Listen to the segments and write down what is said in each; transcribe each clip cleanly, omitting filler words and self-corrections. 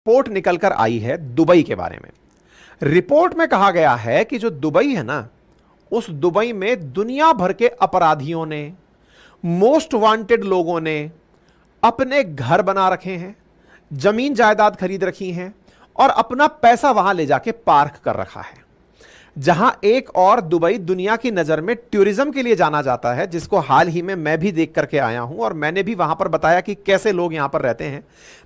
Report निकलकर आई है Dubai के बारे में। रिपोर्ट में कहा गया है कि जो दुबई है ना, उस दुबई में दुनिया भर के अपराधियों ने, मोस्ट वांटेड लोगों ने अपने घर बना रखे हैं, जमीन जायदाद खरीद रखी हैं और अपना पैसा वहां ले जाके पार्क कर रखा है। जहां एक और दुबई दुनिया की नजर में टूरिज्म के लिए जाना जाता है, जिसको हाल ही में मैं भी देख करके आया हूं और मैंने भी वहां पर बताया कि कैसे लोग यहां पर रहते हैं।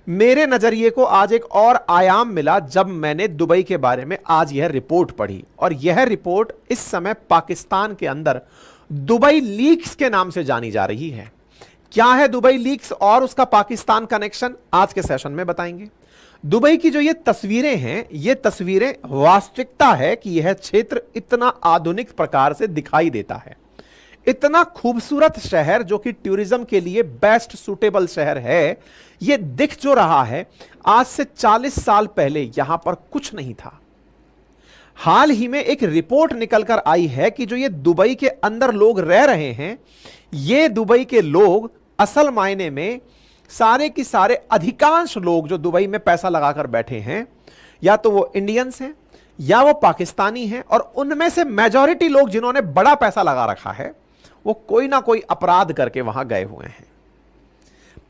मेरे नजरिए को आज एक और आयाम मिला जब मैंने दुबई के बारे में आज यह रिपोर्ट पढ़ी, और यह रिपोर्ट इस समय पाकिस्तान के अंदर दुबई लीक्स के नाम से जानी जा रही है। क्या है दुबई लीक्स और उसका पाकिस्तान कनेक्शन, आज के सेशन में बताएंगे। दुबई की जो ये तस्वीरें हैं, ये तस्वीरें वास्तविकता है कि यह क्षेत्र इतना आधुनिक प्रकार से दिखाई देता है। इतना खूबसूरत शहर जो कि टूरिज्म के लिए बेस्ट सूटेबल शहर है, यह दिख जो रहा है, आज से 40 साल पहले यहां पर कुछ नहीं था। हाल ही में एक रिपोर्ट निकलकर आई है कि जो ये दुबई के अंदर लोग रह रहे हैं, ये दुबई के लोग असल मायने में सारे की सारे अधिकांश लोग जो दुबई में पैसा लगाकर बैठे हैं, या तो वो इंडियंस हैं या वो पाकिस्तानी हैं, और उनमें से मेजॉरिटी लोग जिन्होंने बड़ा पैसा लगा रखा है वो कोई ना कोई अपराध करके वहां गए हुए हैं।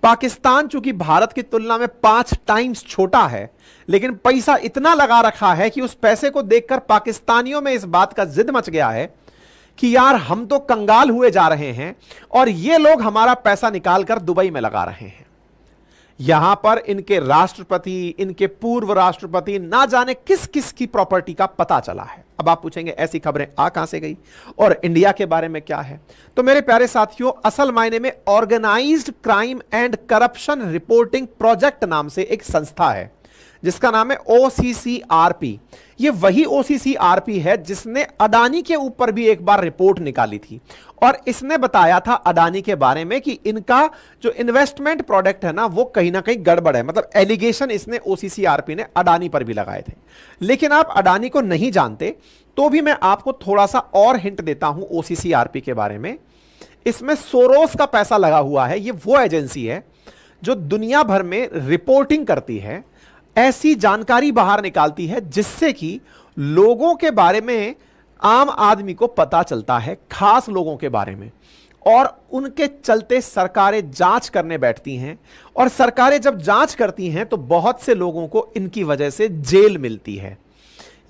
पाकिस्तान चूंकि भारत की तुलना में 5 टाइम्स छोटा है, लेकिन पैसा इतना लगा रखा है कि उस पैसे को देखकर पाकिस्तानियों में इस बात का जिद मच गया है कि यार हम तो कंगाल हुए जा रहे हैं और ये लोग हमारा पैसा निकालकर दुबई में लगा रहे हैं। यहां पर इनके राष्ट्रपति, इनके पूर्व राष्ट्रपति, ना जाने किस किस की प्रॉपर्टी का पता चला है। अब आप पूछेंगे ऐसी खबरें आ कहां से गई और इंडिया के बारे में क्या है। तो मेरे प्यारे साथियों, असल मायने में organised crime and corruption reporting project नाम से एक संस्था है जिसका नाम है OCCRP। ये वही OCCRP है जिसने अडानी के ऊपर भी एक बार रिपोर्ट निकाली थी और इसने बताया था अडानी के बारे में कि इनका जो इन्वेस्टमेंट प्रोडक्ट है ना, वो कहीं ना कहीं गड़बड़ है। मतलब एलिगेशन इसने OCCRP ने अडानी पर भी लगाए थे। लेकिन आप अडानी को नहीं जानते तो भी मैं आपको थोड़ा सा और हिंट देता हूं OCCRP के बारे में। इसमें सोरोस का पैसा लगा हुआ है। ये वो एजेंसी है जो दुनिया भर में रिपोर्टिंग करती है, ऐसी जानकारी बाहर निकालती है जिससे कि लोगों के बारे में, आम आदमी को पता चलता है, खास लोगों के बारे में, और उनके चलते सरकारें जांच करने बैठती हैं। और सरकारें जब जांच करती हैं तो बहुत से लोगों को इनकी वजह से जेल मिलती है।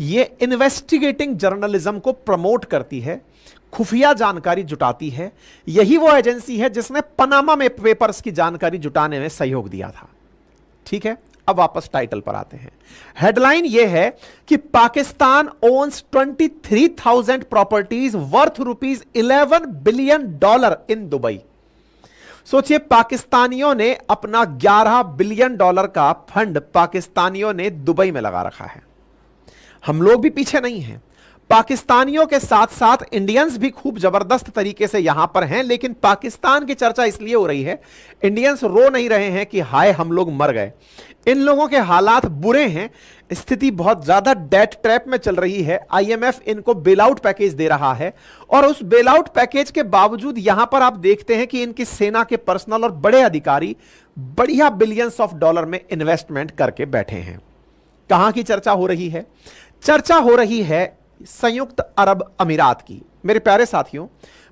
ये इन्वेस्टिगेटिंग जर्नलिज्म को प्रमोट करती है, खुफिया जानकारी जुटाती है। यही वो एजेंसी है जिसने पनामा में पेपर्स की जानकारी जुटाने में सहयोग दिया था। ठीक है, अब वापस टाइटल पर आते हैं। हेडलाइन यह है कि Pakistan owns 23,000 properties worth ₹11 billion in Dubai. सोचिए, पाकिस्तानियों ने अपना $11 बिलियन का फंड पाकिस्तानियों ने दुबई में लगा रखा है। हम लोग भी पीछे नहीं हैं। पाकिस्तानियों के साथ साथ इंडियंस भी खूब जबरदस्त तरीके से यहां पर हैं, लेकिन पाकिस्तान की चर्चा इसलिए हो रही है, इंडियंस रो नहीं रहे हैं कि हाय हम लोग मर गए। इन लोगों के हालात बुरे हैं, स्थिति बहुत ज्यादा डेट ट्रैप में चल रही है। IMF इनको बेल आउट पैकेज दे रहा है और उस बेल आउट पैकेज के बावजूद यहां पर आप देखते हैं कि इनकी सेना के पर्सनल और बड़े अधिकारी बढ़िया बिलियंस ऑफ डॉलर में इन्वेस्टमेंट करके बैठे हैं। कहां की चर्चा हो रही है? चर्चा हो रही है संयुक्त अरब अमीरात की। मेरे प्यारे साथियों,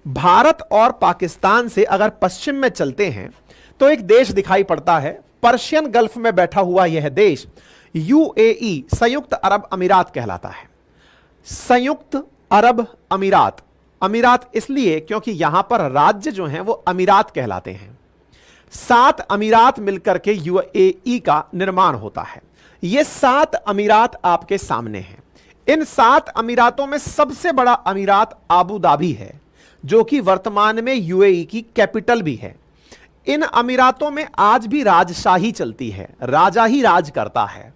भारत और पाकिस्तान से अगर पश्चिम में चलते हैं तो एक देश दिखाई पड़ता है, पर्शियन गल्फ में बैठा हुआ यह देश UAE, संयुक्त अरब अमीरात कहलाता है। संयुक्त अरब अमीरात, अमीरात इसलिए क्योंकि यहां पर राज्य जो हैं वो अमीरात कहलाते हैं। 7 अमीरात मिलकर के UAE का निर्माण होता है। ये 7 अमीरात आपके सामने हैं। इन 7 अमीरातों में सबसे बड़ा अमीरात आबू धाबी है, जो कि वर्तमान में UAE की कैपिटल भी है। इन अमीरातों में आज भी राजशाही चलती है, राजा ही राज करता है,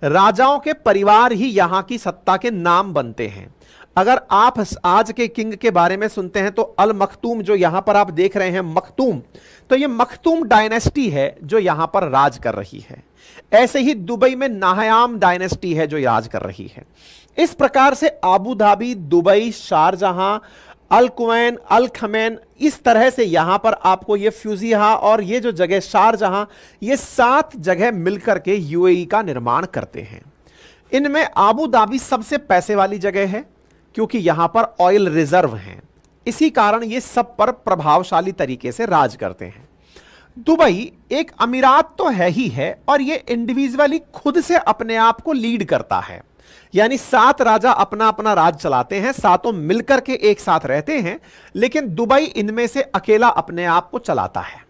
राजाओं के परिवार ही यहां की सत्ता के नाम बनते हैं। अगर आप आज के किंग के बारे में सुनते हैं तो अल मखतूम, जो यहां पर आप देख रहे हैं मखतूम, तो यह मखतूम डायनेस्टी है जो यहां पर राज कर रही है। ऐसे ही दुबई में नाहयाम डायनेस्टी है जो राज कर रही है। इस प्रकार से आबू धाबी, दुबई, शारजहां, अल कुवैन, अल खमैन, इस तरह से यहां पर आपको ये फ्यूजिया और ये जो जगह शारजहां, ये 7 जगह मिलकर के यूएई का निर्माण करते हैं। इनमें आबू धाबी सबसे पैसे वाली जगह है क्योंकि यहां पर ऑयल रिजर्व हैं, इसी कारण ये सब पर प्रभावशाली तरीके से राज करते हैं। दुबई एक अमीरात तो है ही है और ये इंडिविजुअली खुद से अपने आप को लीड करता है, यानी 7 राजा अपना अपना राज चलाते हैं, सातों मिलकर के एक साथ रहते हैं, लेकिन दुबई इनमें से अकेला अपने आप को चलाता है।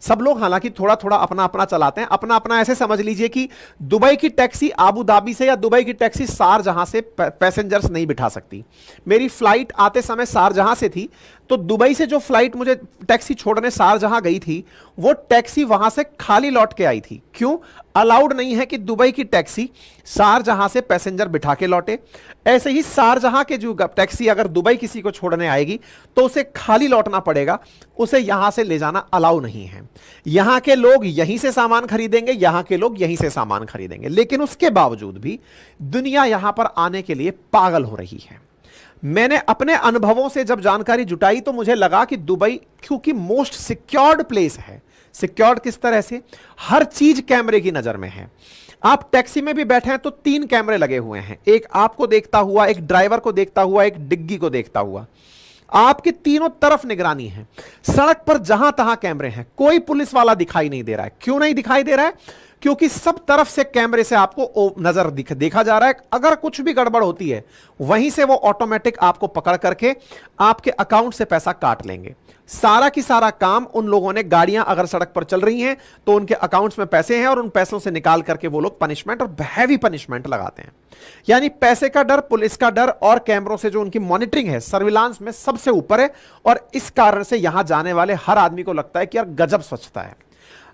सब लोग हालांकि थोड़ा थोड़ा अपना अपना चलाते हैं, अपना अपना ऐसे समझ लीजिए कि दुबई की टैक्सी आबू धाबी से या दुबई की टैक्सी शारजहां से पैसेंजर्स नहीं बिठा सकती। मेरी फ्लाइट आते समय शारजहां से थी, तो दुबई से जो फ्लाइट मुझे टैक्सी छोड़ने शारजहां गई थी, वो टैक्सी वहां से खाली लौट के आई थी। क्यों? अलाउड नहीं है कि दुबई की टैक्सी शारजहां से पैसेंजर बिठा के लौटे। ऐसे ही शारजहां के जो टैक्सी अगर दुबई किसी को छोड़ने आएगी तो उसे खाली लौटना पड़ेगा, उसे यहां से ले जाना अलाउ नहीं है। यहां के लोग यहीं से सामान खरीदेंगे, यहां के लोग यहीं से सामान खरीदेंगे, लेकिन उसके बावजूद भी दुनिया यहां पर आने के लिए पागल हो रही है। मैंने अपने अनुभवों से जब जानकारी जुटाई तो मुझे लगा कि दुबई क्योंकि मोस्ट सिक्योर्ड प्लेस है। सिक्योर्ड किस तरह से? हर चीज कैमरे की नजर में है। आप टैक्सी में भी बैठे हैं तो 3 कैमरे लगे हुए हैं, एक आपको देखता हुआ, एक ड्राइवर को देखता हुआ, एक डिग्गी को देखता हुआ। आपकी तीनों तरफ निगरानी है। सड़क पर जहां तहां कैमरे हैं, कोई पुलिस वाला दिखाई नहीं दे रहा है। क्यों नहीं दिखाई दे रहा है? क्योंकि सब तरफ से कैमरे से आपको नजर देखा जा रहा है। अगर कुछ भी गड़बड़ होती है, वहीं से वो ऑटोमेटिक आपको पकड़ करके आपके अकाउंट से पैसा काट लेंगे। सारा की सारा काम उन लोगों ने, गाड़ियां अगर सड़क पर चल रही हैं तो उनके अकाउंट्स में पैसे हैं और उन पैसों से निकाल करके वो लोग पनिशमेंट और हैवी पनिशमेंट लगाते हैं। यानी पैसे का डर, पुलिस का डर और कैमरों से जो उनकी मॉनिटरिंग है, सर्विलांस में सबसे ऊपर है। और इस कारण से यहां जाने वाले हर आदमी को लगता है कि यार गजब स्वच्छता है,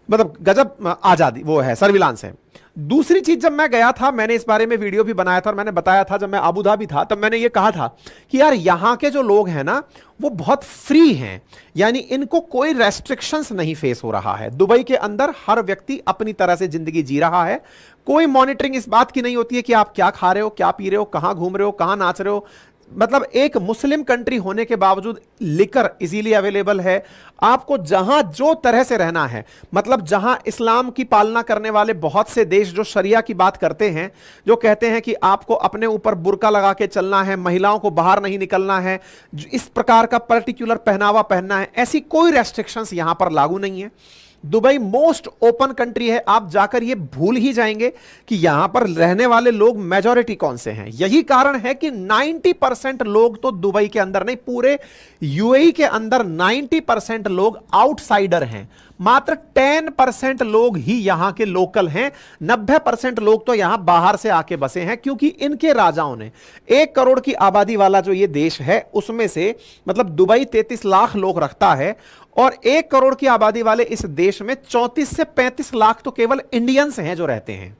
मतलब गजब आजादी वो है, सर्विलांस है। दूसरी चीज, जब मैं गया था, मैंने इस बारे में वीडियो भी बनाया था और मैंने बताया था, जब मैं अबू धाबी था तब मैंने ये कहा था कि यार यहां के जो लोग हैं ना, वो बहुत फ्री हैं, यानी इनको कोई रेस्ट्रिक्शंस नहीं फेस हो रहा है। दुबई के अंदर हर व्यक्ति अपनी तरह से जिंदगी जी रहा है। कोई मॉनिटरिंग इस बात की नहीं होती है कि आप क्या खा रहे हो, क्या पी रहे हो, कहां घूम रहे हो, कहां नाच रहे हो। मतलब एक मुस्लिम कंट्री होने के बावजूद लिकर इजीली अवेलेबल है। आपको जहां जो तरह से रहना है, मतलब जहां इस्लाम की पालना करने वाले बहुत से देश जो शरिया की बात करते हैं, जो कहते हैं कि आपको अपने ऊपर बुर्का लगा के चलना है, महिलाओं को बाहर नहीं निकलना है, इस प्रकार का पर्टिकुलर पहनावा पहनना है, ऐसी कोई रेस्ट्रिक्शंस यहां पर लागू नहीं है। दुबई मोस्ट ओपन कंट्री है। आप जाकर ये भूल ही जाएंगे कि यहां पर रहने वाले लोग मेजॉरिटी कौन से हैं। यही कारण है कि 90% लोग तो दुबई के अंदर नहीं, पूरे यूएई के अंदर 90% लोग आउटसाइडर हैं। मात्र 10% लोग ही यहां के लोकल हैं। 90% लोग तो यहां बाहर से आके बसे हैं, क्योंकि इनके राजाओं ने 1 करोड़ की आबादी वाला जो ये देश है, उसमें से मतलब दुबई 33 लाख लोग रखता है, और 1 करोड़ की आबादी वाले इस देश में 34 से 35 लाख तो केवल इंडियंस हैं जो रहते हैं।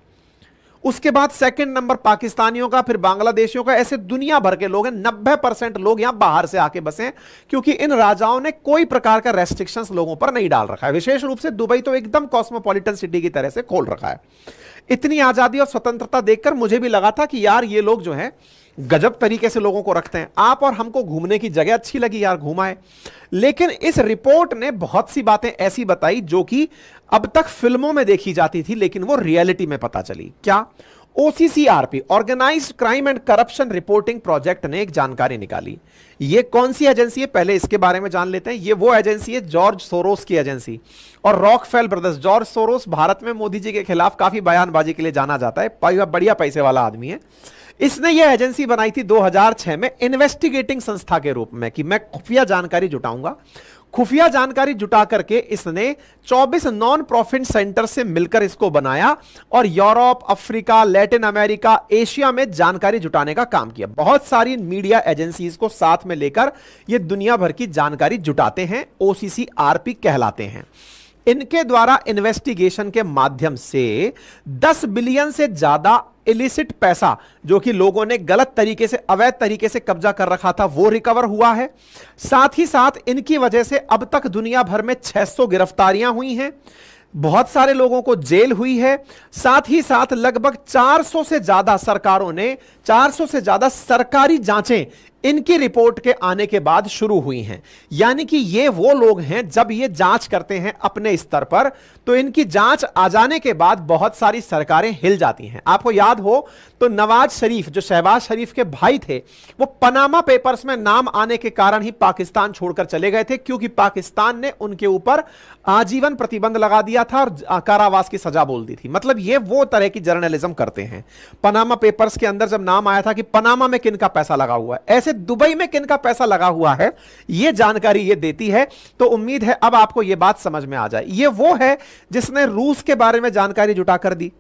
उसके बाद सेकंड नंबर पाकिस्तानियों का, फिर बांग्लादेशियों का, ऐसे दुनिया भर के लोग हैं। 90% लोग यहां बाहर से आके बसे हैं, क्योंकि इन राजाओं ने कोई प्रकार का रेस्ट्रिक्शंस लोगों पर नहीं डाल रखा है। विशेष रूप से दुबई तो एकदम कॉस्मोपॉलिटन सिटी की तरह से खोल रखा है। इतनी आजादी और स्वतंत्रता देखकर मुझे भी लगा था कि यार ये लोग जो है गजब तरीके से लोगों को रखते हैं। आप और हमको घूमने की जगह अच्छी लगी यार, घुमाए। लेकिन इस रिपोर्ट ने बहुत सी बातें ऐसी बताई जो कि अब तक फिल्मों में देखी जाती थी, लेकिन वो रियलिटी में पता चली। क्या? OCCRP, organised crime and corruption reporting project ने एक जानकारी निकाली। ये कौन सी एजेंसी है, पहले इसके बारे में जान लेते हैं। ये वो एजेंसी है, जॉर्ज सोरोस की एजेंसी और रॉकफेल ब्रदर्स। जॉर्ज सोरोस भारत में मोदी जी के खिलाफ काफी बयानबाजी के लिए जाना जाता है, बढ़िया पैसे वाला आदमी है। इसने यह एजेंसी बनाई थी 2006 में इन्वेस्टिगेटिंग संस्था के रूप में, कि मैं खुफिया जानकारी जुटाऊंगा। खुफिया जानकारी जुटा करके इसने 24 नॉन प्रॉफिट सेंटर से मिलकर इसको बनाया और Europe, Africa, Latin America, Asia में जानकारी जुटाने का काम किया। बहुत सारी मीडिया एजेंसीज को साथ में लेकर ये दुनिया भर की जानकारी जुटाते हैं, OCCRP कहलाते हैं। इनके द्वारा इन्वेस्टिगेशन के माध्यम से 10 बिलियन से ज्यादा इलिसिट पैसा, जो कि लोगों ने गलत तरीके से, अवैध तरीके से कब्जा कर रखा था, वो रिकवर हुआ है। साथ ही साथ इनकी वजह से अब तक दुनिया भर में 600 गिरफ्तारियां हुई हैं, बहुत सारे लोगों को जेल हुई है। साथ ही साथ लगभग 400 से ज्यादा सरकारों ने, 400 से ज्यादा सरकारी जांचें इनकी रिपोर्ट के आने के बाद शुरू हुई हैं। यानी कि ये वो लोग हैं, जब ये जांच करते हैं अपने स्तर पर, तो इनकी जांच आ जाने के बाद बहुत सारी सरकारें हिल जाती हैं। आपको याद हो तो नवाज शरीफ, जो शहबाज शरीफ के भाई थे, वो पनामा पेपर्स में नाम आने के कारण ही पाकिस्तान छोड़कर चले गए थे, क्योंकि पाकिस्तान ने उनके ऊपर आजीवन प्रतिबंध लगा दिया था और कारावास की सजा बोल दी थी। मतलब ये वो तरह की जर्नलिज्म करते हैं। पनामा पेपर्स के अंदर जब नाम आया था कि पनामा में किन का पैसा लगा हुआ है, ऐसे दुबई में किन का पैसा लगा हुआ है, यह जानकारी ये देती है। तो उम्मीद है अब आपको यह बात समझ में आ जाए। यह वो है जिसने रूस के बारे में जानकारी जुटा कर दी,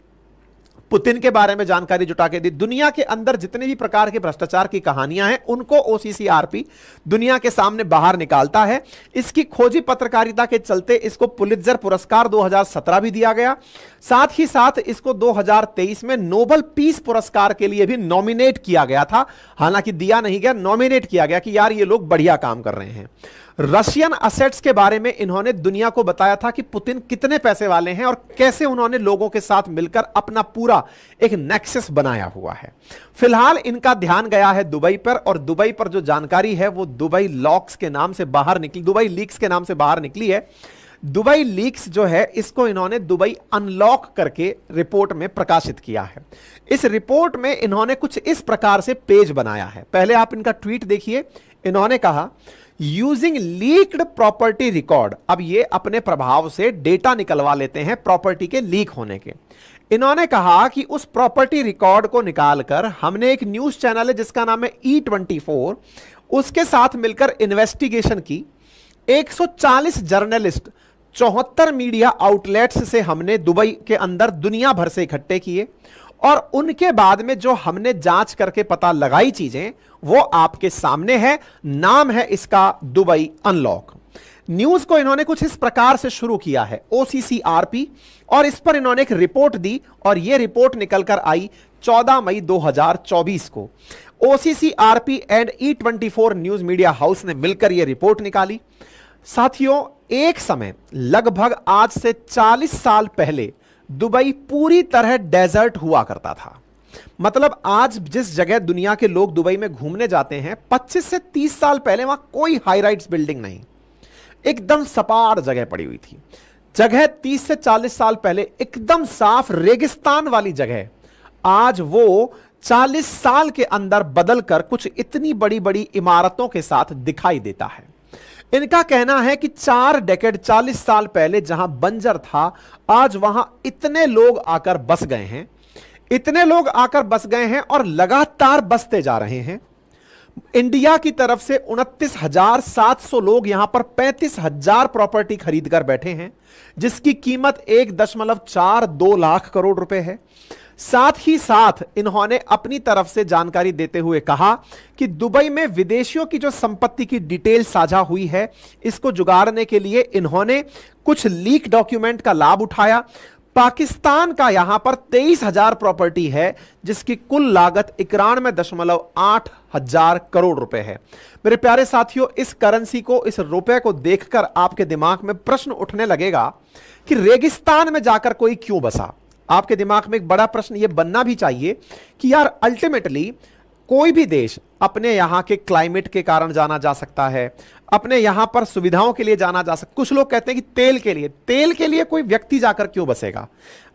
पुतिन के बारे में जानकारी जुटा के दी। दुनिया के अंदर जितने भी प्रकार के भ्रष्टाचार की कहानियां हैं, उनको ओसीसीआरपी दुनिया के सामने बाहर निकालता है। इसकी खोजी पत्रकारिता के चलते इसको पुलित्जर पुरस्कार 2017 भी दिया गया। साथ ही साथ इसको 2023 में नोबेल पीस पुरस्कार के लिए भी नॉमिनेट किया गया था। हालांकि दिया नहीं गया, नॉमिनेट किया गया कि यार ये लोग बढ़िया काम कर रहे हैं। रशियन असेट्स के बारे में इन्होंने दुनिया को बताया था कि पुतिन कितने पैसे वाले हैं और कैसे उन्होंने लोगों के साथ मिलकर अपना पूरा एक नेक्सस बनाया हुआ है। फिलहाल इनका ध्यान गया है दुबई पर, और दुबई पर जो जानकारी है वो दुबई लॉक्स के नाम से बाहर निकली, दुबई लीक्स के नाम से बाहर निकली है। दुबई लीक्स जो है, इसको इन्होंने दुबई अनलॉक करके रिपोर्ट में प्रकाशित किया है। इस रिपोर्ट में इन्होंने कुछ इस प्रकार से पेज बनाया है। पहले आप इनका ट्वीट देखिए। इन्होंने कहा, यूजिंग लीक्ड प्रॉपर्टी रिकॉर्ड। अब ये अपने प्रभाव से डेटा निकलवा लेते हैं प्रॉपर्टी के लीक होने के। इन्होंने कहा कि उस प्रॉपर्टी रिकॉर्ड को निकालकर हमने एक न्यूज चैनल है जिसका नाम है E24, उसके साथ मिलकर इन्वेस्टिगेशन की। 140 जर्नलिस्ट 74 मीडिया आउटलेट्स से हमने दुबई के अंदर दुनिया भर से इकट्ठे किए, और उनके बाद में जो हमने जांच करके पता लगाई चीजें वो आपके सामने है। नाम है इसका दुबई अनलॉक। न्यूज को इन्होंने कुछ इस प्रकार से शुरू किया है, OCCRP, और इस पर इन्होंने एक रिपोर्ट दी, और यह रिपोर्ट निकलकर आई 14 मई 2024 को। OCCRP and E24 news media house ने मिलकर यह रिपोर्ट निकाली। साथियों, एक समय लगभग आज से 40 साल पहले दुबई पूरी तरह डेजर्ट हुआ करता था। मतलब आज जिस जगह दुनिया के लोग दुबई में घूमने जाते हैं, 25 से 30 साल पहले वहां कोई हाई राइज बिल्डिंग नहीं, एकदम सपाट जगह पड़ी हुई थी। जगह 30 से 40 साल पहले एकदम साफ रेगिस्तान वाली जगह, आज वो 40 साल के अंदर बदलकर कुछ इतनी बड़ी बड़ी इमारतों के साथ दिखाई देता है। इनका कहना है कि 4 डेकेड 40 साल पहले जहां बंजर था, आज वहां इतने लोग आकर बस गए हैं, इतने लोग आकर बस गए हैं और लगातार बसते जा रहे हैं। इंडिया की तरफ से 29,700 लोग यहां पर 35,000 प्रॉपर्टी खरीद कर बैठे हैं, जिसकी कीमत 1.42 लाख करोड़ रुपए है। साथ ही साथ इन्होंने अपनी तरफ से जानकारी देते हुए कहा कि दुबई में विदेशियों की जो संपत्ति की डिटेल साझा हुई है, इसको जुगाड़ने के लिए इन्होंने कुछ लीक डॉक्यूमेंट का लाभ उठाया। पाकिस्तान का यहां पर 23,000 प्रॉपर्टी है, जिसकी कुल लागत 91.8 हजार करोड़ रुपए है। मेरे प्यारे साथियों, इस करेंसी को, इस रुपए को देखकर आपके दिमाग में प्रश्न उठने लगेगा कि रेगिस्तान में जाकर कोई क्यों बसा। आपके दिमाग में एक बड़ा प्रश्न यह बनना भी चाहिए कि यार अल्टीमेटली कोई भी देश अपने यहां के क्लाइमेट के कारण जाना जा सकता है, अपने यहां पर सुविधाओं के लिए जाना जा सकता। कुछ लोग कहते हैं कि तेल के लिए कोई व्यक्ति जाकर क्यों बसेगा।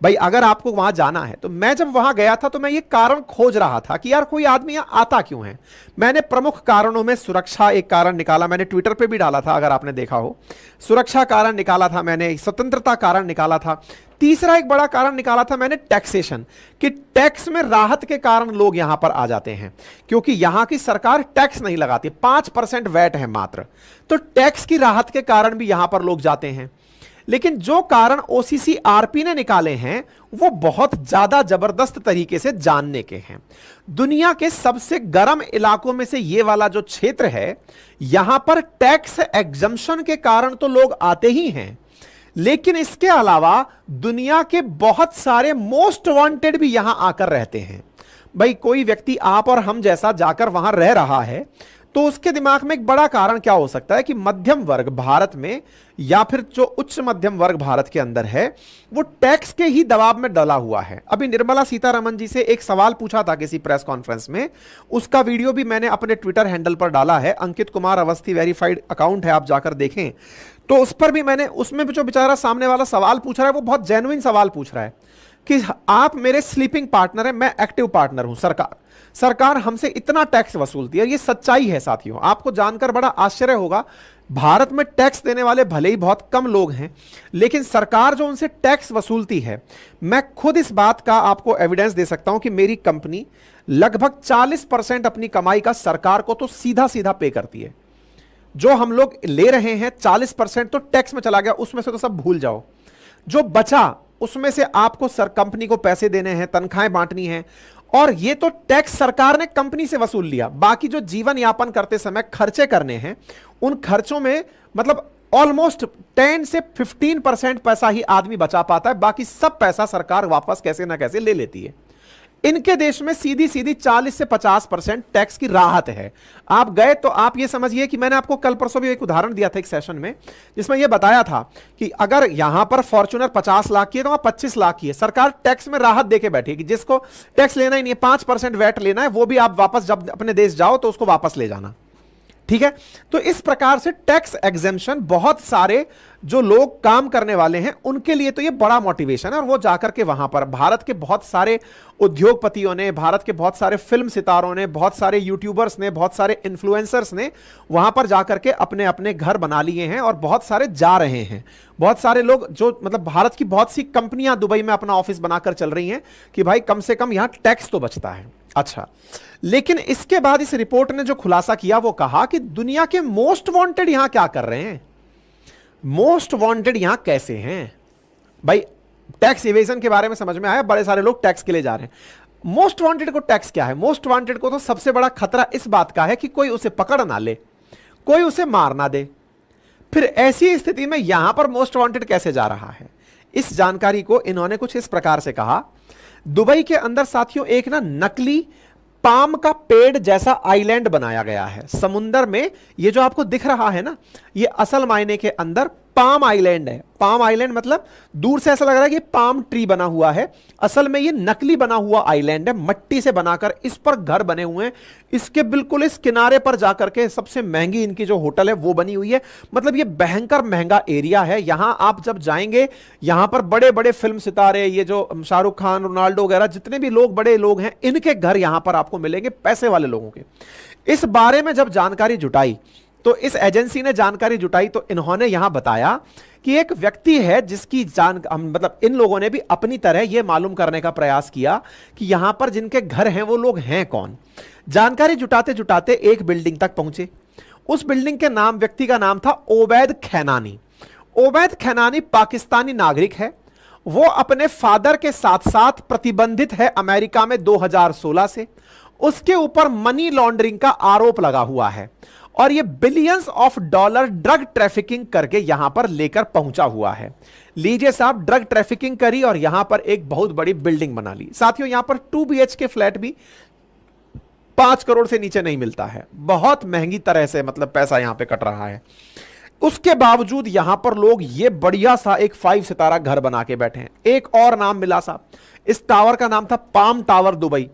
भाई अगर आपको वहां जाना है, तो मैं जब वहां गया था तो मैं ये कारण खोज रहा था कि यार कोई आदमी यहां आता क्यों है। मैंने प्रमुख कारणों में सुरक्षा एक कारण निकाला, मैंने ट्विटर पे भी डाला था, अगर आपने देखा हो। सुरक्षा कारण निकाला था मैंने, स्वतंत्रता कारण निकाला था। तीसरा एक बड़ा कारण निकाला था मैंने टैक्सेशन, कि टैक्स में राहत के कारण लोग यहां पर आ जाते हैं, क्योंकि यहां की सरकार टैक्स नहीं लगाती, 5% वैट है मात्र, तो टैक्स की राहत के कारण भी यहां पर लोग जाते हैं। लेकिन जो कारण OCCRP ने निकाले हैं वो बहुत ज्यादा जबरदस्त तरीके से जानने के हैं। दुनिया के सबसे गर्म इलाकों में से ये वाला जो क्षेत्र है, यहां पर टैक्स एग्जम्पशन के कारण तो लोग आते ही हैं, लेकिन इसके अलावा दुनिया के बहुत सारे मोस्ट वांटेड भी यहां आकर रहते हैं। भाई कोई व्यक्ति आप और हम जैसा जाकर वहां रह रहा है तो उसके दिमाग में एक बड़ा कारण क्या हो सकता है कि मध्यम वर्ग भारत में या फिर जो उच्च मध्यम वर्ग भारत के अंदर है वो टैक्स के ही दबाव में डला हुआ है। अभी निर्मला सीतारमण जी से एक सवाल पूछा था किसी प्रेस कॉन्फ्रेंस में, उसका वीडियो भी मैंने अपने ट्विटर हैंडल पर डाला है, अंकित कुमार अवस्थी वेरीफाइड अकाउंट है, आप जाकर देखें। तो उस पर भी मैंने, उसमें भी जो बेचारा सामने वाला सवाल पूछ रहा है वो बहुत जेन्युइन सवाल पूछ रहा है कि आप मेरे स्लीपिंग पार्टनर हैं, मैं एक्टिव पार्टनर हूं, सरकार हमसे इतना टैक्स वसूलती है। ये सच्चाई है साथियों, आपको जानकर बड़ा आश्चर्य होगा, भारत में टैक्स देने वाले भले ही बहुत कम लोग हैं, लेकिन सरकार जो उनसे टैक्स वसूलती है, मैं खुद इस बात का आपको एविडेंस दे सकता हूं कि मेरी कंपनी लगभग 40% अपनी कमाई का सरकार को तो सीधा सीधा पे करती है। जो हम लोग ले रहे हैं 40% तो टैक्स में चला गया, उसमें से तो सब भूल जाओ। जो बचा उसमें से आपको कंपनी को पैसे देने हैं, तनख्वाहें बांटनी है, और ये तो टैक्स सरकार ने कंपनी से वसूल लिया। बाकी जो जीवन यापन करते समय खर्चे करने हैं, उन खर्चों में मतलब ऑलमोस्ट 10 से 15% पैसा ही आदमी बचा पाता है, बाकी सब पैसा सरकार वापस कैसे ना कैसे ले लेती है। इनके देश में सीधी सीधी 40 से 50% टैक्स की राहत है। आप गए तो आप ये समझिए कि मैंने आपको कल परसों भी एक उदाहरण दिया था एक सेशन में, जिसमें यह बताया था कि अगर यहां पर फॉर्च्यूनर 50 लाख की है तो वहां 25 लाख की है, सरकार टैक्स में राहत देके बैठी है कि जिसको टैक्स लेना ही नहीं है, 5% वैट लेना है, वो भी आप वापस जब अपने देश जाओ तो उसको वापस ले जाना। ठीक है, तो इस प्रकार से टैक्स एग्जेम्पशन बहुत सारे जो लोग काम करने वाले हैं उनके लिए तो ये बड़ा मोटिवेशन है, और वो जाकर के वहां पर भारत के बहुत सारे उद्योगपतियों ने, भारत के बहुत सारे फिल्म सितारों ने, बहुत सारे यूट्यूबर्स ने, बहुत सारे इन्फ्लुएंसर्स ने वहां पर जाकर के अपने अपने घर बना लिए हैं, और बहुत सारे जा रहे हैं। बहुत सारे लोग जो मतलब भारत की बहुत सी कंपनियां दुबई में अपना ऑफिस बनाकर चल रही हैं कि भाई कम से कम यहां टैक्स तो बचता है। अच्छा, लेकिन इसके बाद इस रिपोर्ट ने जो खुलासा किया वो कहा कि दुनिया के मोस्ट वांटेड यहां क्या कर रहे हैं, मोस्ट वांटेड यहां कैसे हैं। भाई टैक्स इवेजन के बारे में समझ में आया, बड़े सारे लोग टैक्स के लिए जा रहे हैं। मोस्ट वांटेड को टैक्स क्या है? मोस्ट वांटेड को तो सबसे बड़ा खतरा इस बात का है कि कोई उसे पकड़ ना ले, कोई उसे मार ना दे। फिर ऐसी स्थिति में यहां पर मोस्ट वांटेड कैसे जा रहा है? इस जानकारी को इन्होंने कुछ इस प्रकार से कहा, दुबई के अंदर साथियों एक ना नकली पाम का पेड़ जैसा आइलैंड बनाया गया है समुंदर में। ये जो आपको दिख रहा है ना, ये असल मायने के अंदर पाम आइलैंड है। पाम आइलैंड मतलब दूर से ऐसा लग रहा है कि पाम ट्री बना हुआ है, असल में ये नकली बना हुआ आइलैंड है, मट्टी से बनाकर इस पर घर बने हुए हैं। इसके बिल्कुल इस किनारे पर जाकर के सबसे महंगी इनकी जो होटल है वो बनी हुई है। मतलब ये भयंकर महंगा एरिया है। यहां आप जब जाएंगे, यहां पर बड़े बड़े फिल्म सितारे, ये जो शाहरुख खान, रोनाल्डो वगैरह जितने भी लोग बड़े लोग हैं, इनके घर यहां पर आपको मिलेंगे, पैसे वाले लोगों के। इस बारे में जब जानकारी जुटाई तो इस एजेंसी ने जानकारी जुटाई तो इन्होंने यहां बताया कि एक व्यक्ति है जिसकी मतलब इन लोगों ने भी अपनी तरह यह मालूम करने का प्रयास किया कि यहां पर जिनके घर हैं वो लोग हैं कौन। जानकारी जुटाते जुटाते एक बिल्डिंग तक पहुंचे। उस बिल्डिंग के नाम, व्यक्ति का नाम था ओबैद खैनानी। ओबैद खैनानी पाकिस्तानी नागरिक है। वो अपने फादर के साथ साथ प्रतिबंधित है अमेरिका में 2016 से। उसके ऊपर मनी लॉन्ड्रिंग का आरोप लगा हुआ है और ये billions of dollar drug trafficking करके यहां पर लेकर पहुंचा हुआ है। लीजिए साहब, ड्रग ट्रैफिकिंग करी और यहां पर एक बहुत बड़ी बिल्डिंग बना ली। साथियों, यहां पर 2 BHK फ्लैट भी 5 करोड़ से नीचे नहीं मिलता है। बहुत महंगी तरह से मतलब पैसा यहां पे कट रहा है। उसके बावजूद यहां पर लोग ये बढ़िया सा एक 5 सितारा घर बना के बैठे हैं। एक और नाम मिला साहब, इस टावर का नाम था palm tower Dubai.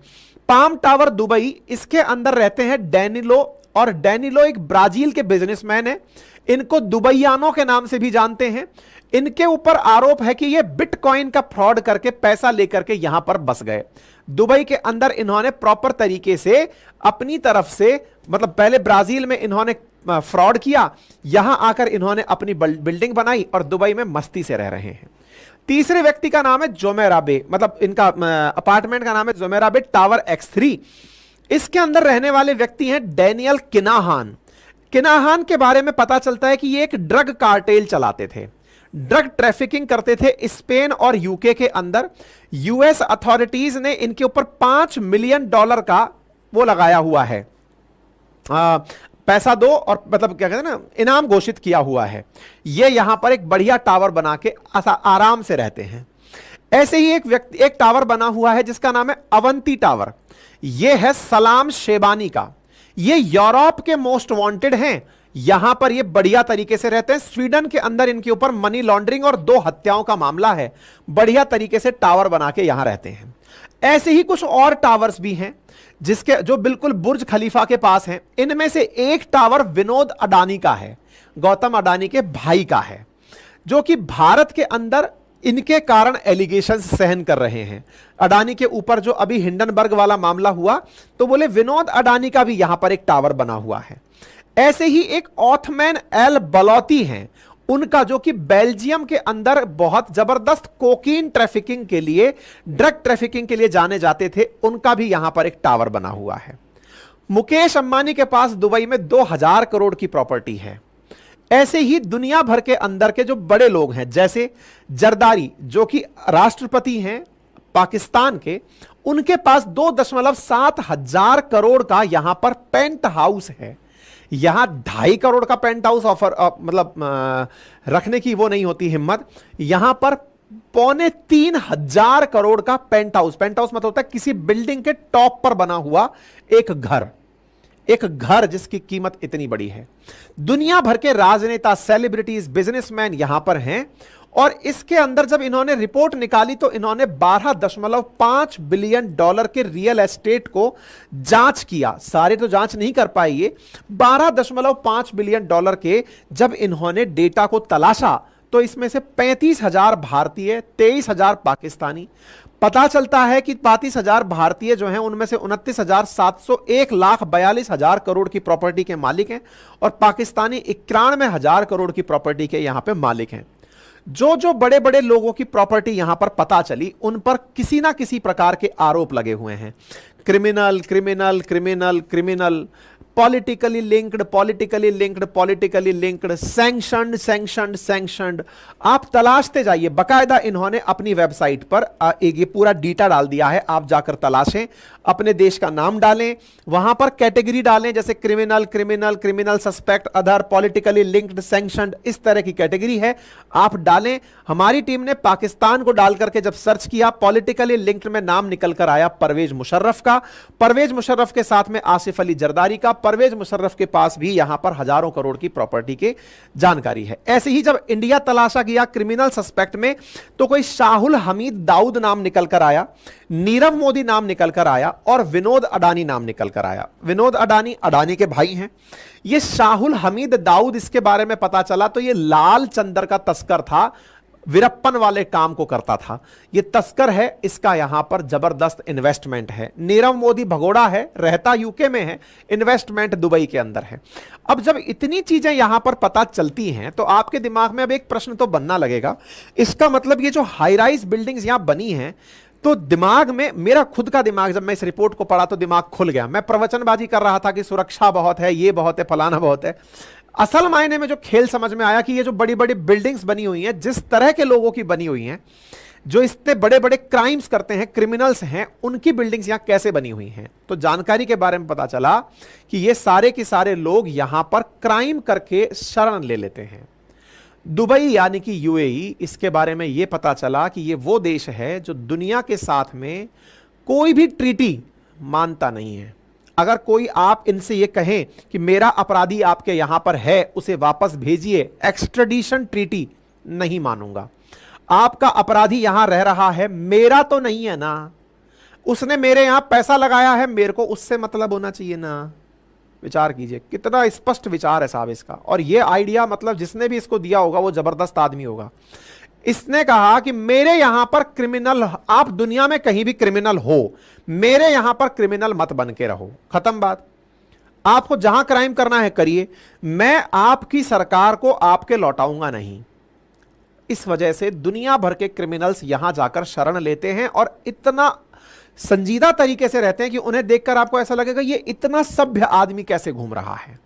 Palm tower Dubai, इसके अंदर रहते हैं डैनिलो, और डैनिलो एक ब्राजील के बिजनेसमैन है। इनको दुबईयानों के नाम से भी जानते हैं। इनके ऊपर आरोप है कि ये बिटकॉइन का फ्रॉड करके पैसा लेकर के यहां पर बस गए। दुबई के अंदर इन्होंने प्रॉपर तरीके से अपनी तरफ से, मतलब पहले ब्राजील में इन्होंने फ्रॉड किया, यहां आकर इन्होंने अपनी बिल्डिंग बनाई और दुबई में मस्ती से रह रहे हैं। तीसरे व्यक्ति का नाम है जोमेरा बे, मतलब इनका अपार्टमेंट का नाम है जोमेरा बे टावर X3। इसके अंदर रहने वाले व्यक्ति हैं डैनियल किनाहान। किनाहान के बारे में पता चलता है कि ये एक ड्रग कार्टेल चलाते थे, ड्रग ट्रैफिकिंग करते थे स्पेन और यूके के अंदर। यूएस अथॉरिटीज ने इनके ऊपर $5 मिलियन का वो लगाया हुआ है, पैसा दो और मतलब क्या कहते हैं ना, इनाम घोषित किया हुआ है। ये यहां पर एक बढ़िया टावर बना के आराम से रहते हैं। ऐसे ही एक टावर बना हुआ है जिसका नाम है अवंती टावर। यह है सलाम शेबानी का। ये यूरोप के मोस्ट वांटेड हैं, यहां पर ये बढ़िया तरीके से रहते हैं। स्वीडन के अंदर इनके ऊपर मनी लॉन्ड्रिंग और 2 हत्याओं का मामला है, बढ़िया तरीके से टावर बना के यहां रहते हैं। ऐसे ही कुछ और टावर्स भी हैं जिसके जो बिल्कुल बुर्ज खलीफा के पास हैं। इनमें से एक टावर विनोद अडानी का है, गौतम अडानी के भाई का है, जो कि भारत के अंदर इनके कारण एलिगेशन सहन कर रहे हैं। अडानी के ऊपर जो अभी हिंडनबर्ग वाला मामला हुआ, तो बोले विनोद अडानी का भी यहां पर एक टावर बना हुआ है। ऐसे ही एक ऑथमैन एल बलौती हैं, उनका जो कि बेल्जियम के अंदर बहुत जबरदस्त कोकीन ट्रैफिकिंग के लिए, ड्रग ट्रैफिकिंग के लिए जाने जाते थे, उनका भी यहां पर एक टावर बना हुआ है। मुकेश अंबानी के पास दुबई में 2000 करोड़ की प्रॉपर्टी है। ऐसे ही दुनिया भर के अंदर के जो बड़े लोग हैं, जैसे जरदारी जो कि राष्ट्रपति हैं पाकिस्तान के, उनके पास 2.7 हजार करोड़ का यहां पर पेंट हाउस है। यहां 2.5 करोड़ का पेंट हाउस ऑफर रखने की वो नहीं होती हिम्मत, यहां पर 2.25 हजार करोड़ का पेंट हाउस। पेंट हाउस मतलब होता है किसी बिल्डिंग के टॉप पर बना हुआ एक घर, एक घर जिसकी कीमत इतनी बड़ी है। दुनिया भर के राजनेता, सेलिब्रिटीज, बिजनेसमैन यहां पर हैं। और इसके अंदर जब इन्होंने रिपोर्ट निकाली तो इन्होंने 12.5 बिलियन डॉलर के रियल एस्टेट को जांच किया। सारे तो जांच नहीं कर पाए ये, 12.5 बिलियन डॉलर के जब इन्होंने डेटा को तलाशा तो इसमें से 35,000 भारतीय, 23,000 पाकिस्तानी। पता चलता है कि 35,000 भारतीय जो हैं उनमें से 29,700, 1,42,000 करोड़ की प्रॉपर्टी के मालिक हैं, और पाकिस्तानी 91,000 करोड़ की प्रॉपर्टी के यहां पे मालिक हैं। जो जो बड़े बड़े लोगों की प्रॉपर्टी यहां पर पता चली, उन पर किसी ना किसी प्रकार के आरोप लगे हुए हैं। Criminal criminal criminal criminal, politically linked politically linked politically linked, sanctioned sanctioned sanctioned. आप तलाशते जाइए, बकायदा इन्होंने अपनी वेबसाइट पर एक ये पूरा डेटा डाल दिया है। आप जाकर तलाशें, अपने देश का नाम डालें, वहां पर कैटेगरी डालें, जैसे criminal criminal criminal suspect, other, politically linked, sanctioned, इस तरह की कैटेगरी है, आप डालें। हमारी टीम ने पाकिस्तान को डाल करके जब सर्च किया, पॉलिटिकली लिंक्ड में नाम निकल कर आया परवेज मुशर्रफ का। परवेज मुशर्रफ के साथ में आसिफ अली जरदारी का। परवेज मुशर्रफ के पास भी यहां पर हजारों करोड़ की प्रॉपर्टी की जानकारी है। ऐसे ही जब इंडिया तलाशा गया क्रिमिनल सस्पेक्ट में, तो कोई शाहुल हमीद दाऊद नाम निकल कर आया, नीरव मोदी नाम निकल कर आया, और विनोद अडानी नाम निकल कर आया। विनोद अडानी अडानी के भाई हैं। ये शाहुल हमीद दाऊद, इसके बारे में पता चला तो ये लाल चंदर का तस्कर था, वीरप्पन वाले काम को करता था, ये तस्कर है, इसका यहां पर जबरदस्त इन्वेस्टमेंट है। नीरव मोदी भगोड़ा है, रहता यूके में है, इन्वेस्टमेंट दुबई के अंदर है। अब जब इतनी चीजें यहां पर पता चलती हैं तो आपके दिमाग में अब एक प्रश्न तो बनना लगेगा, इसका मतलब ये जो हाई राइज बिल्डिंग्स यहां बनी हैं, तो दिमाग में, मेरा खुद का दिमाग, जब मैं इस रिपोर्ट को पढ़ा तो दिमाग खुल गया। मैं प्रवचनबाजी कर रहा था कि सुरक्षा बहुत है, ये बहुत है, फलाना बहुत है। असल मायने में जो खेल समझ में आया कि ये जो बड़ी बड़ी बिल्डिंग्स बनी हुई हैं, जिस तरह के लोगों की बनी हुई हैं, जो इतने बड़े बड़े क्राइम्स करते हैं, क्रिमिनल्स हैं, उनकी बिल्डिंग्स यहां कैसे बनी हुई हैं। तो जानकारी के बारे में पता चला कि ये सारे के सारे लोग यहां पर क्राइम करके शरण ले लेते हैं। दुबई यानी कि यूएई, इसके बारे में यह पता चला कि ये वो देश है जो दुनिया के साथ में कोई भी ट्रीटी मानता नहीं है। अगर कोई आप इनसे ये कहें कि मेरा अपराधी आपके यहां पर है, उसे वापस भेजिए, एक्स्ट्रेडिशन ट्रीटी, नहीं मानूंगा। आपका अपराधी यहां रह रहा है, मेरा तो नहीं है ना, उसने मेरे यहां पैसा लगाया है, मेरे को उससे मतलब होना चाहिए ना। विचार कीजिए, कितना स्पष्ट विचार है साहब इसका। और ये आइडिया, मतलब जिसने भी इसको दिया होगा वो जबरदस्त आदमी होगा। इसने कहा कि मेरे यहां पर क्रिमिनल, आप दुनिया में कहीं भी क्रिमिनल हो, मेरे यहां पर क्रिमिनल मत बन के रहो, खत्म बात। आपको जहां क्राइम करना है करिए, मैं आपकी सरकार को आपके लौटाऊंगा नहीं। इस वजह से दुनिया भर के क्रिमिनल्स यहां जाकर शरण लेते हैं और इतना संजीदा तरीके से रहते हैं कि उन्हें देखकर आपको ऐसा लगेगा ये इतना सभ्य आदमी कैसे घूम रहा है।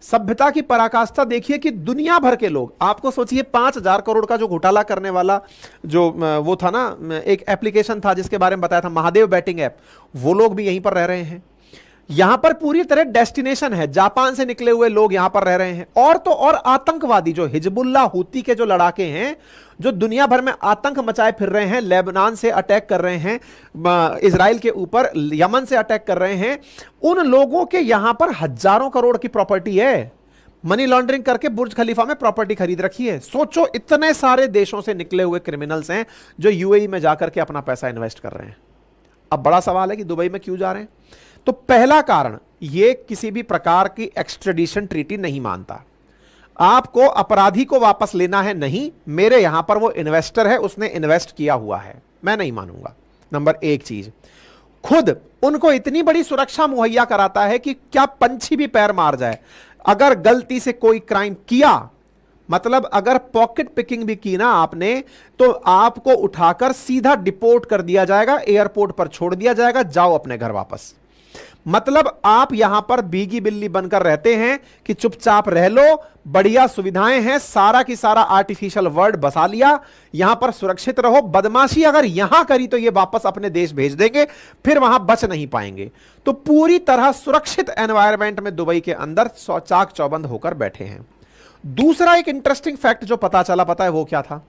सभ्यता की पराकाष्ठा देखिए कि दुनिया भर के लोग, आपको सोचिए 5,000 करोड़ का जो घोटाला करने वाला जो वो था ना, एक एप्लीकेशन था जिसके बारे में बताया था, महादेव बैटिंग ऐप, वो लोग भी यहीं पर रह रहे हैं। यहां पर पूरी तरह डेस्टिनेशन है, जापान से निकले हुए लोग यहां पर रह रहे हैं। और तो और आतंकवादी जो हिजबुल्लाह हूती के जो लड़ाके हैं, जो दुनिया भर में आतंक मचाए फिर रहे हैं, लेबनान से अटैक कर रहे हैं, इजराइल के ऊपर, यमन से अटैक कर रहे हैं, उन लोगों के यहां पर हजारों करोड़ की प्रॉपर्टी है। मनी लॉन्ड्रिंग करके बुर्ज खलीफा में प्रॉपर्टी खरीद रखी है। सोचो, इतने सारे देशों से निकले हुए क्रिमिनल्स हैं जो यूएई में जाकर के अपना पैसा इन्वेस्ट कर रहे हैं। अब बड़ा सवाल है कि दुबई में क्यों जा रहे हैं? तो पहला कारण, ये किसी भी प्रकार की एक्सट्रेडिशन ट्रीटी नहीं मानता। आपको अपराधी को वापस लेना है, नहीं, मेरे यहां पर वो इन्वेस्टर है, उसने इन्वेस्ट किया हुआ है, मैं नहीं मानूंगा। नंबर एक चीज, खुद उनको इतनी बड़ी सुरक्षा मुहैया कराता है कि क्या पंछी भी पैर मार जाए, अगर गलती से कोई क्राइम किया, मतलब अगर पॉकेट पिकिंग भी की ना आपने, तो आपको उठाकर सीधा डिपोर्ट कर दिया जाएगा, एयरपोर्ट पर छोड़ दिया जाएगा, जाओ अपने घर वापस। मतलब आप यहां पर बीगी बिल्ली बनकर रहते हैं कि चुपचाप रह लो, बढ़िया सुविधाएं हैं, सारा की सारा आर्टिफिशियल वर्ल्ड बसा लिया, यहां पर सुरक्षित रहो। बदमाशी अगर यहां करी तो ये वापस अपने देश भेज देंगे, फिर वहां बच नहीं पाएंगे। तो पूरी तरह सुरक्षित एनवायरनमेंट में दुबई के अंदर चाक चौबंद होकर बैठे हैं। दूसरा एक इंटरेस्टिंग फैक्ट जो पता चला, पता है वो क्या था?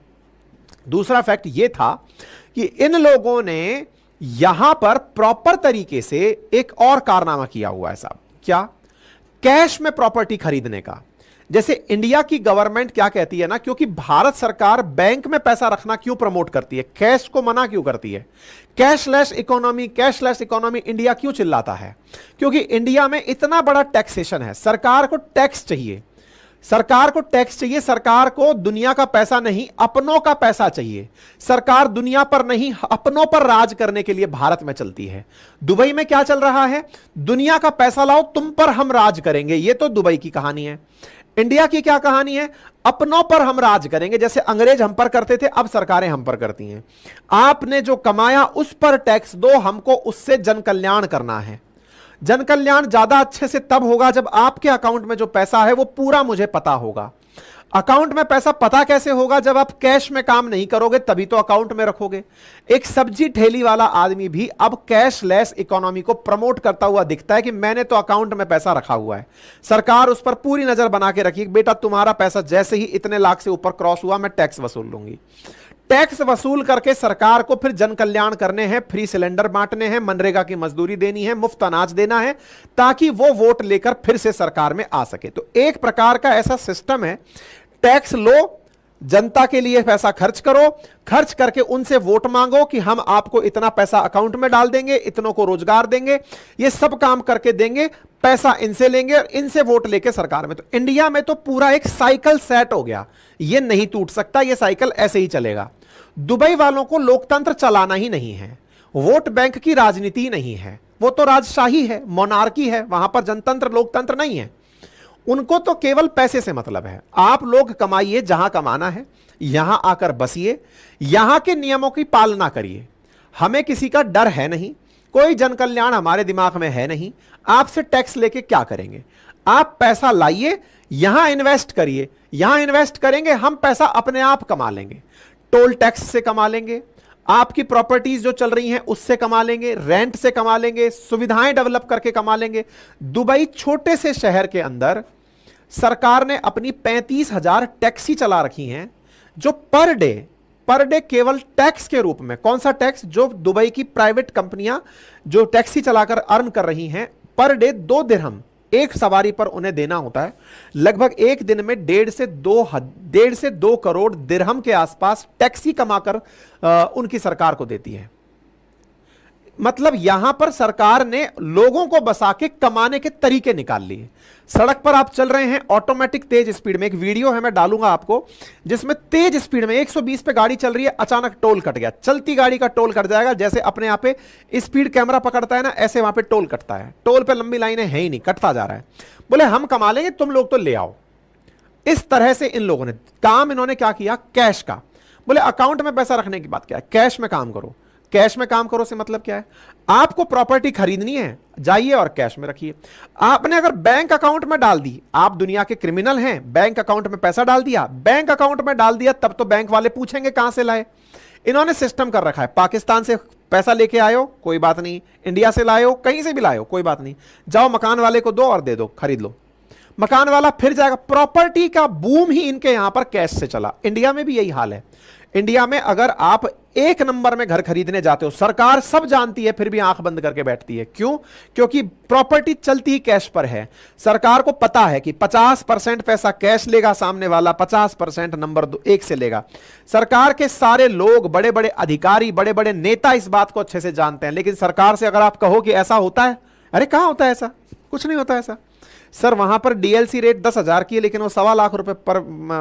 दूसरा फैक्ट ये था कि इन लोगों ने यहां पर प्रॉपर तरीके से एक और कारनामा किया हुआ है साहब। क्या? कैश में प्रॉपर्टी खरीदने का। जैसे इंडिया की गवर्नमेंट क्या कहती है ना, क्योंकि भारत सरकार बैंक में पैसा रखना क्यों प्रमोट करती है, कैश को मना क्यों करती है? Cashless economy, cashless economy India क्यों चिल्लाता है? क्योंकि इंडिया में इतना बड़ा टैक्सेशन है, सरकार को टैक्स चाहिए, सरकार को टैक्स चाहिए, सरकार को दुनिया का पैसा नहीं, अपनों का पैसा चाहिए। सरकार दुनिया पर नहीं, अपनों पर राज करने के लिए भारत में चलती है। दुबई में क्या चल रहा है? दुनिया का पैसा लाओ, तुम पर हम राज करेंगे। यह तो दुबई की कहानी है। इंडिया की क्या कहानी है? अपनों पर हम राज करेंगे। जैसे अंग्रेज हम पर करते थे, अब सरकारें हम पर करती हैं। आपने जो कमाया उस पर टैक्स दो, हमको उससे जन कल्याण करना है। जन कल्याण ज्यादा अच्छे से तब होगा जब आपके अकाउंट में जो पैसा है वो पूरा मुझे पता होगा। अकाउंट में पैसा पता कैसे होगा? जब आप कैश में काम नहीं करोगे, तभी तो अकाउंट में रखोगे। एक सब्जी ठेली वाला आदमी भी अब कैशलेस इकोनॉमी को प्रमोट करता हुआ दिखता है कि मैंने तो अकाउंट में पैसा रखा हुआ है, सरकार उस पर पूरी नजर बना के रखी, बेटा तुम्हारा पैसा जैसे ही इतने लाख से ऊपर क्रॉस हुआ मैं टैक्स वसूल लूंगी। टैक्स वसूल करके सरकार को फिर जन कल्याण करने हैं, फ्री सिलेंडर बांटने हैं, मनरेगा की मजदूरी देनी है, मुफ्त अनाज देना है, ताकि वो वोट लेकर फिर से सरकार में आ सके। तो एक प्रकार का ऐसा सिस्टम है, टैक्स लो, जनता के लिए पैसा खर्च करो, खर्च करके उनसे वोट मांगो कि हम आपको इतना पैसा अकाउंट में डाल देंगे, इतनों को रोजगार देंगे, ये सब काम करके देंगे, पैसा इनसे लेंगे और इनसे वोट लेके सरकार में। तो इंडिया में तो पूरा एक साइकिल सेट हो गया, ये नहीं टूट सकता, ये साइकिल ऐसे ही चलेगा। दुबई वालों को लोकतंत्र चलाना ही नहीं है, वोट बैंक की राजनीति नहीं है, वो तो राजशाही है, मोनार्की है, वहां पर जनतंत्र लोकतंत्र नहीं है। उनको तो केवल पैसे से मतलब है। आप लोग कमाइए जहां कमाना है, यहां आकर बसिए, यहां के नियमों की पालना करिए, हमें किसी का डर है नहीं, कोई जन कल्याण हमारे दिमाग में है नहीं। आपसे टैक्स लेके क्या करेंगे? आप पैसा लाइए, यहां इन्वेस्ट करिए, यहां इन्वेस्ट करेंगे हम, पैसा अपने आप कमा लेंगे। टोल टैक्स से कमा लेंगे, आपकी प्रॉपर्टीज जो चल रही हैं उससे कमा लेंगे, रेंट से कमा लेंगे, सुविधाएं डेवलप करके कमा लेंगे। दुबई छोटे से शहर के अंदर सरकार ने अपनी 35,000 टैक्सी चला रखी हैं, जो पर डे केवल टैक्स के रूप में, कौन सा टैक्स? जो दुबई की प्राइवेट कंपनियां जो टैक्सी चलाकर अर्न कर रही हैं, पर डे 2 दिरहम एक सवारी पर उन्हें देना होता है। लगभग एक दिन में 1.5 से 2 करोड़ दिरहम के आसपास टैक्सी कमाकर उनकी सरकार को देती है। मतलब यहां पर सरकार ने लोगों को बसा के कमाने के तरीके निकाल लिए। सड़क पर आप चल रहे हैं ऑटोमेटिक तेज स्पीड में, एक वीडियो है मैं डालूंगा आपको, जिसमें तेज स्पीड में 120 पे गाड़ी चल रही है, अचानक टोल कट गया। चलती गाड़ी का टोल कट जाएगा, जैसे अपने यहाँ पे स्पीड कैमरा पकड़ता है ना, ऐसे वहां पे टोल कटता है। टोल पे लंबी लाइनें है ही नहीं, कटता जा रहा है। बोले हम कमा लेंगे, तुम लोग तो ले आओ। इस तरह से इन लोगों ने काम, इन्होंने क्या किया? कैश का। बोले अकाउंट में पैसा रखने की बात क्या है, कैश में काम करो। कैश में काम करो से मतलब क्या है? आपको प्रॉपर्टी खरीदनी है, जाइए और कैश में रखिए। आपने अगर बैंक अकाउंट में डाल दी, आप दुनिया के क्रिमिनल हैं, बैंक अकाउंट में पैसा डाल दिया, बैंक अकाउंट में डाल दिया, तब तो बैंक वाले पूछेंगे कहां से लाए। इन्होंने सिस्टम कर रखा है, पाकिस्तान से पैसा लेके आयो कोई बात नहीं, इंडिया से लायो, कहीं से भी लायो कोई बात नहीं, जाओ मकान वाले को दो और दे दो, खरीद लो, मकान वाला फिर जाएगा। प्रॉपर्टी का बूम ही इनके यहां पर कैश से चला। इंडिया में भी यही हाल है। इंडिया में अगर आप एक नंबर में घर खरीदने जाते हो, सरकार सब जानती है फिर भी आंख बंद करके बैठती है। क्यों? क्योंकि प्रॉपर्टी चलती ही कैश पर है। सरकार को पता है कि 50% पैसा कैश लेगा सामने वाला, 50% नंबर 1 से लेगा। सरकार के सारे लोग, बड़े बड़े अधिकारी, बड़े बड़े नेता इस बात को अच्छे से जानते हैं। लेकिन सरकार से अगर आप कहो कि ऐसा होता है, अरे कहां होता है ऐसा, कुछ नहीं होता ऐसा। सर वहां पर डीएलसी रेट 10,000 की है लेकिन वो 1.25 लाख रुपए पर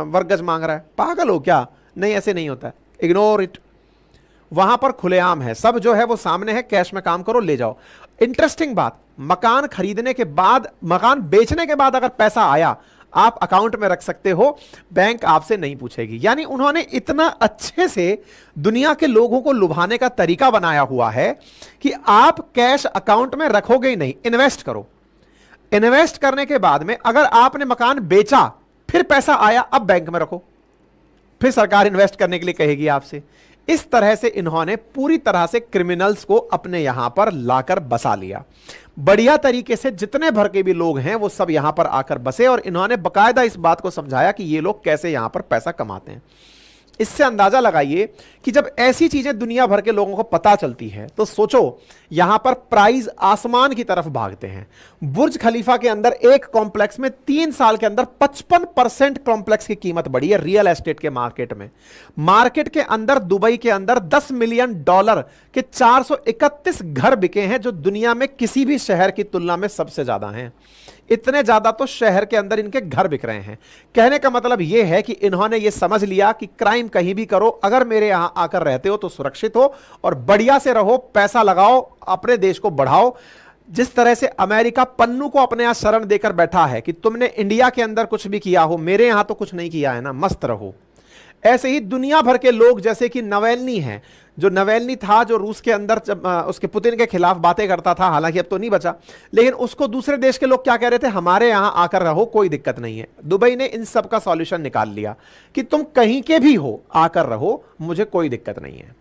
वर्ग गज मांग रहा है, पागल हो क्या? नहीं, ऐसे नहीं होता है, इग्नोर इट। वहां पर खुलेआम है, सब जो है वो सामने है, कैश में काम करो, ले जाओ। इंटरेस्टिंग बात, मकान खरीदने के बाद, मकान बेचने के बाद अगर पैसा आया, आप अकाउंट में रख सकते हो, बैंक आपसे नहीं पूछेगी। यानी उन्होंने इतना अच्छे से दुनिया के लोगों को लुभाने का तरीका बनाया हुआ है कि आप कैश अकाउंट में रखोगे ही नहीं, इन्वेस्ट करो। इन्वेस्ट करने के बाद में अगर आपने मकान बेचा, फिर पैसा आया, अब बैंक में रखो, फिर सरकार इन्वेस्ट करने के लिए कहेगी आपसे। इस तरह से इन्होंने पूरी तरह से क्रिमिनल्स को अपने यहां पर लाकर बसा लिया। बढ़िया तरीके से जितने भर के भी लोग हैं वो सब यहां पर आकर बसे, और इन्होंने बकायदा इस बात को समझाया कि ये लोग कैसे यहां पर पैसा कमाते हैं। इससे अंदाजा लगाइए कि जब ऐसी चीजें दुनिया भर के लोगों को पता चलती है तो सोचो, यहां पर प्राइस आसमान की तरफ भागते हैं। बुर्ज खलीफा के अंदर एक कॉम्प्लेक्स में 3 साल के अंदर 55% कॉम्प्लेक्स की कीमत बढ़ी है रियल एस्टेट के मार्केट में। मार्केट के अंदर, दुबई के अंदर $10 मिलियन के 431 घर बिके हैं, जो दुनिया में किसी भी शहर की तुलना में सबसे ज्यादा हैं। इतने ज्यादा तो शहर के अंदर इनके घर बिक रहे हैं। कहने का मतलब यह है कि इन्होंने यह समझ लिया कि क्राइम कहीं भी करो, अगर मेरे यहां आकर रहते हो तो सुरक्षित हो और बढ़िया से रहो, पैसा लगाओ, अपने देश को बढ़ाओ। जिस तरह से अमेरिका पन्नू को अपने यहां शरण देकर बैठा है कि तुमने इंडिया के अंदर कुछ भी किया हो, मेरे यहां तो कुछ नहीं किया है ना, मस्त रहो। ऐसे ही दुनिया भर के लोग, जैसे कि नवेल्नी है, जो नवेल्नी था, जो रूस के अंदर उसके पुतिन के खिलाफ बातें करता था, हालांकि अब तो नहीं बचा, लेकिन उसको दूसरे देश के लोग क्या कह रहे थे, हमारे यहां आकर रहो, कोई दिक्कत नहीं है। दुबई ने इन सब का सॉल्यूशन निकाल लिया कि तुम कहीं के भी हो, आकर रहो, मुझे कोई दिक्कत नहीं है।